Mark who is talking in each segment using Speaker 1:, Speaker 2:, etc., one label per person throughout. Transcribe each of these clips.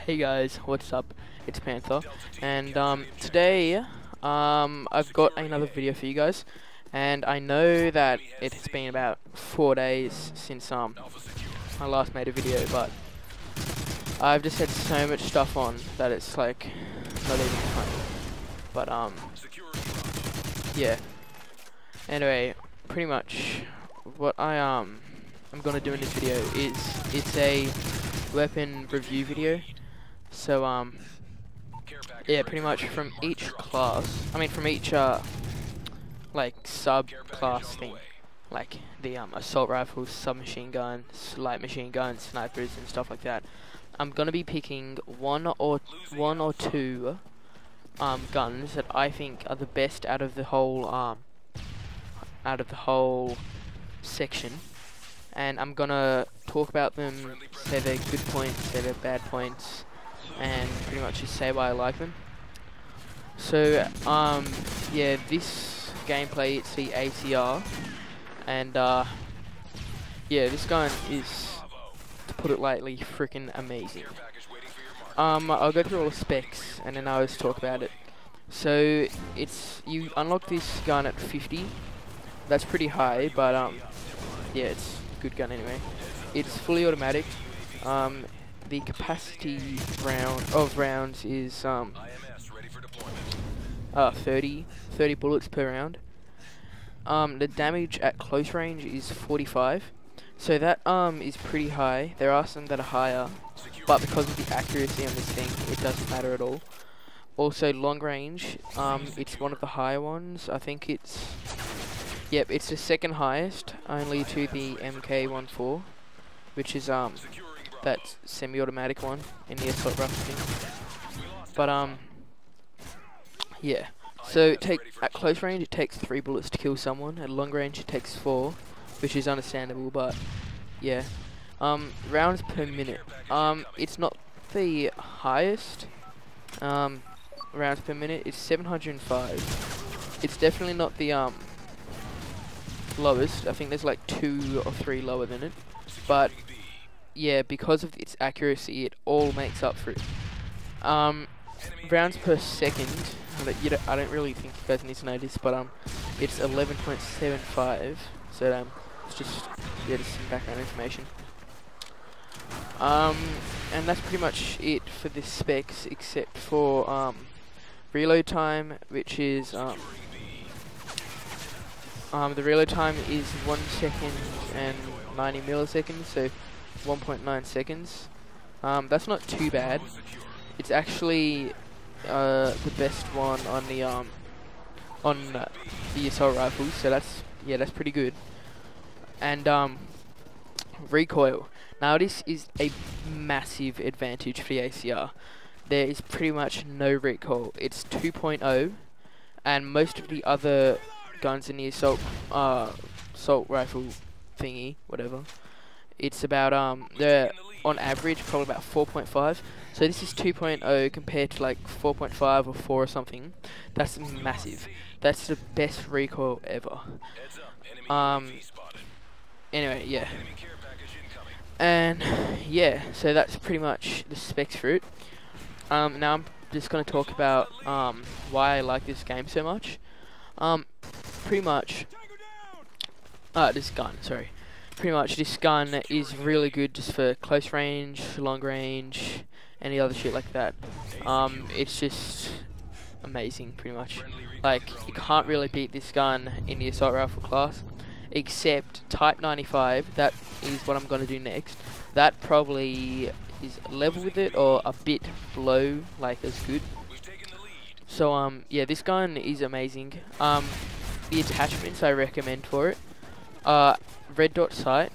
Speaker 1: Hey guys, what's up? It's Panther, and today I've got another video for you guys, and I know that it has been about 4 days since I last made a video, but I've just had so much stuff on that it's like not even funny. But yeah. Anyway, pretty much what I'm gonna do in this video is it's a weapon review video. So yeah, pretty much from each class, from each like sub-class thing, like the assault rifles, submachine guns, light machine guns, snipers and stuff like that. I'm gonna be picking one or two guns that I think are the best out of the whole section, and I'm gonna talk about them, say their good points, say their bad points, and pretty much just say why I like them. So yeah, this gameplay, it's the ACR, and yeah, this gun is, to put it lightly, freaking amazing. I'll go through all the specs and then I'll just talk about it. So you unlock this gun at 50. That's pretty high, but yeah, it's a good gun anyway. It's fully automatic. The capacity of rounds is 30 bullets per round. The damage at close range is 45, so that is pretty high. There are some that are higher, but because of the accuracy on this thing, it doesn't matter at all. Also, long range, it's one of the higher ones. I think it's, yep, it's the second highest, only to the MK14, which is that semi-automatic one in the assault rifle thing. But yeah. So at close range it takes 3 bullets to kill someone. At long range it takes 4, which is understandable. But yeah. Rounds per minute. It's not the highest. Rounds per minute. It's 705. It's definitely not the lowest. I think there's like 2 or 3 lower than it. But yeah, because of its accuracy, it all makes up for it. Rounds per second, I don't really think you guys need to know this, but it's 11.75. So it's just some background information. And that's pretty much it for the specs, except for reload time, which is the reload time is 1 second and 90 milliseconds, so 1.9 seconds. That's not too bad. It's actually the best one on the assault rifles, so that's pretty good. And recoil. Now this is a massive advantage for the ACR. There is pretty much no recoil. It's 2.0, and most of the other guns in the assault rifle thingy, whatever, it's about they're on average probably about 4.5. So this is 2.0 compared to like 4.5 or 4 or something. That's massive. That's the best recoil ever. Anyway, yeah. And yeah, so that's pretty much the specs for it. Now I'm just gonna talk about why I like this game so much. Pretty much this gun, sorry. Pretty much this gun is really good just for close range, long range, any other shit like that. It's just amazing, pretty much. Like, you can't really beat this gun in the assault rifle class, except Type 95. That is what I'm gonna do next. That probably is level with it or a bit below, like, as good. So yeah, this gun is amazing. The attachments I recommend for it are red dot sight,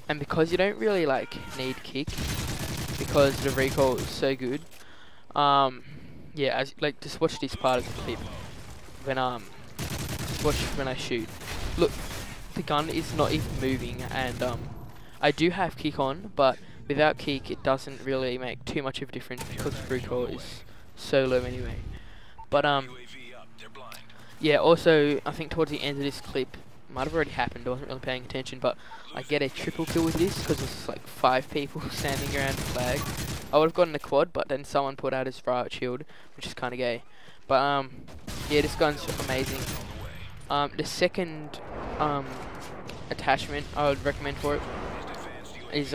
Speaker 1: and because you don't really like need kick because the recoil is so good. Yeah, just watch this part of the clip when watch when I shoot. Look, the gun is not even moving, and I do have kick on, but without kick it doesn't really make too much of a difference because the recoil is so low anyway. But yeah, also I think towards the end of this clip, might have already happened, I wasn't really paying attention, but I get a triple kill with this because there's like 5 people standing around the flag. I would have gotten a quad, but then someone put out his riot shield, which is kind of gay. But yeah, this gun's amazing. The second attachment I would recommend for it is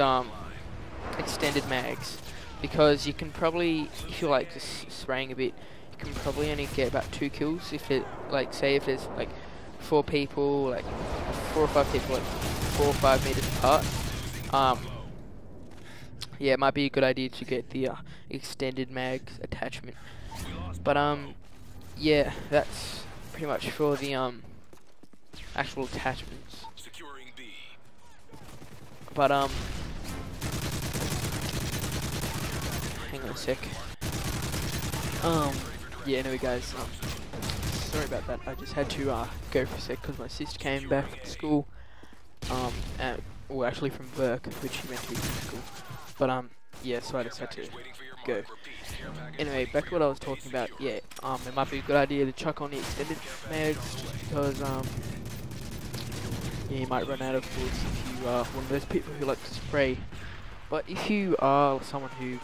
Speaker 1: extended mags, because you can probably, if you're like just spraying a bit, you can probably only get about 2 kills if it, like, say if there's like 4 people, like 4 or 5 people, like 4 or 5 meters apart. Yeah, it might be a good idea to get the extended mags attachment. But yeah, that's pretty much for the actual attachments. But hang on a sec. Yeah, anyway guys, sorry about that. I just had to go for a sec because my sister came back from school. Well, actually from work, which she went to school. But yeah, so I just had to go. Anyway, back to what I was talking about. Yeah, it might be a good idea to chuck on the extended mags, just because yeah, you might run out of bullets if you are one of those people who like to spray. But if you are someone who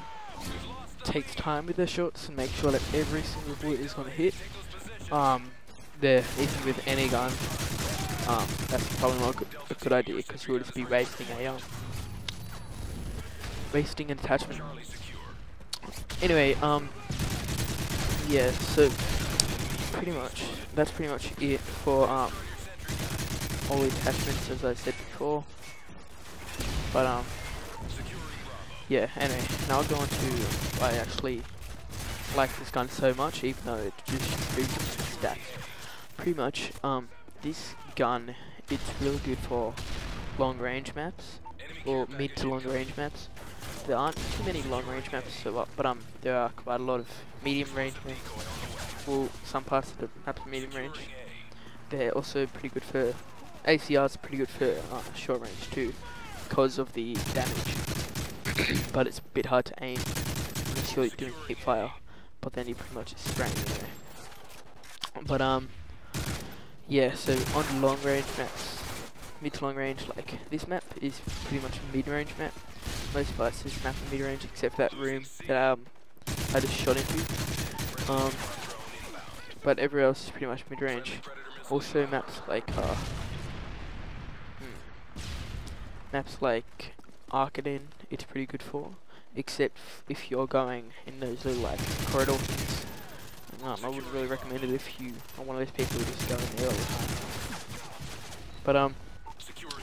Speaker 1: takes time with their shots and make sure that every single bullet is gonna hit, there, even with any gun, that's probably not a good idea, because you will just be wasting an attachment. Anyway, yeah, so that's pretty much it for all the attachments, as I said before. But yeah, anyway, now I'll go on to why I actually like this gun so much, even though it just boosts its stats. Pretty much, this gun, it's really good for long range maps, or mid to long range maps. There aren't too many long range maps, so but there are quite a lot of medium range maps. Well, some parts of the maps are medium range. They're also pretty good for ACRs, pretty good for short range too, because of the damage. But it's a bit hard to aim unless you're doing hip fire. But then you pretty much just spraying anyway. But yeah, so on long range maps, mid to long range, like this map is pretty much a mid range map. Most parts of this map are mid range, except for that room that I just shot into. But everywhere else is pretty much mid range. Also maps like Arcadin, it's pretty good for, except if you're going in those little like corridor things. I wouldn't really recommend it if you are one of those people who just go in there all the time. But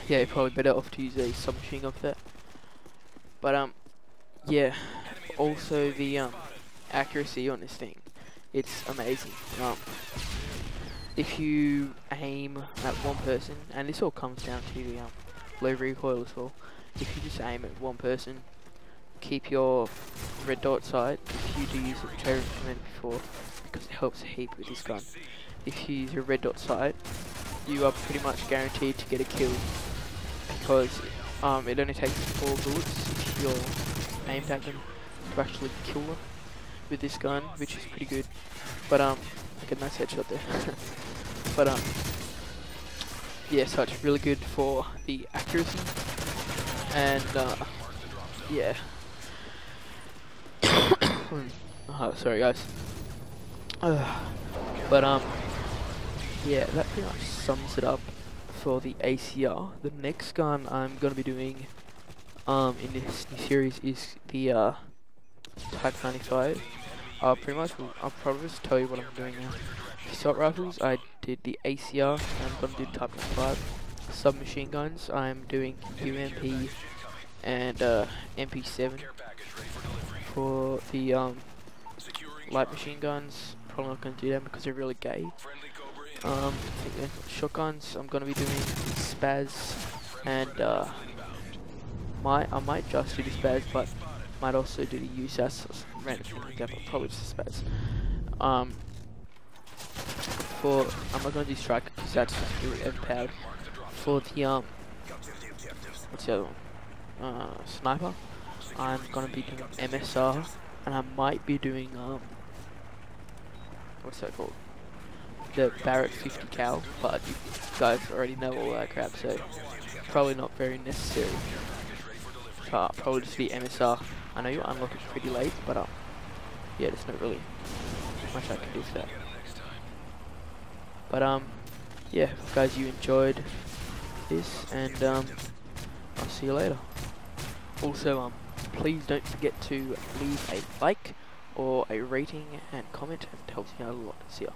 Speaker 1: yeah, you're probably better off to use a submachine gun for that. But yeah, also the accuracy on this thing, it's amazing. If you aim at one person, and this all comes down to the low recoil as well. If you just aim at one person, keep your red dot sight. If you do use it, which I recommended before, because it helps a heap with this gun. If you use your red dot sight, you are pretty much guaranteed to get a kill, because it only takes 4 bullets if you're aimed at them to actually kill them with this gun, which is pretty good. But I get a nice headshot there. But yeah, so it's really good for the accuracy, and yeah. Oh, sorry guys. But yeah, that pretty much sums it up for the ACR. The next gun I'm gonna be doing in this new series is the Type 95. I'll probably just tell you what I'm doing now. Assault rifles, I did the ACR, and I'm gonna do Type 95. Submachine guns, I'm doing UMP and MP7. For the light machine guns, probably not gonna do them because they're really gay. Shotguns, I'm gonna be doing Spaz, and I might just do the Spaz, but might also do the USAS or some random thing like that, but probably just the Spaz. I'm not gonna do Striker because that's just really overpowered. For the what's the other one? Sniper, I'm gonna be doing MSR, and I might be doing what's that called? The Barrett 50 cal, but you guys already know all that crap, so probably not very necessary. Probably just be MSR. I know you unlock it pretty late, but yeah, there's not really much I can do for that. But yeah, guys, you enjoyed this, and I'll see you later. Also, please don't forget to leave a like or a rating and comment. It helps me out a lot. See ya.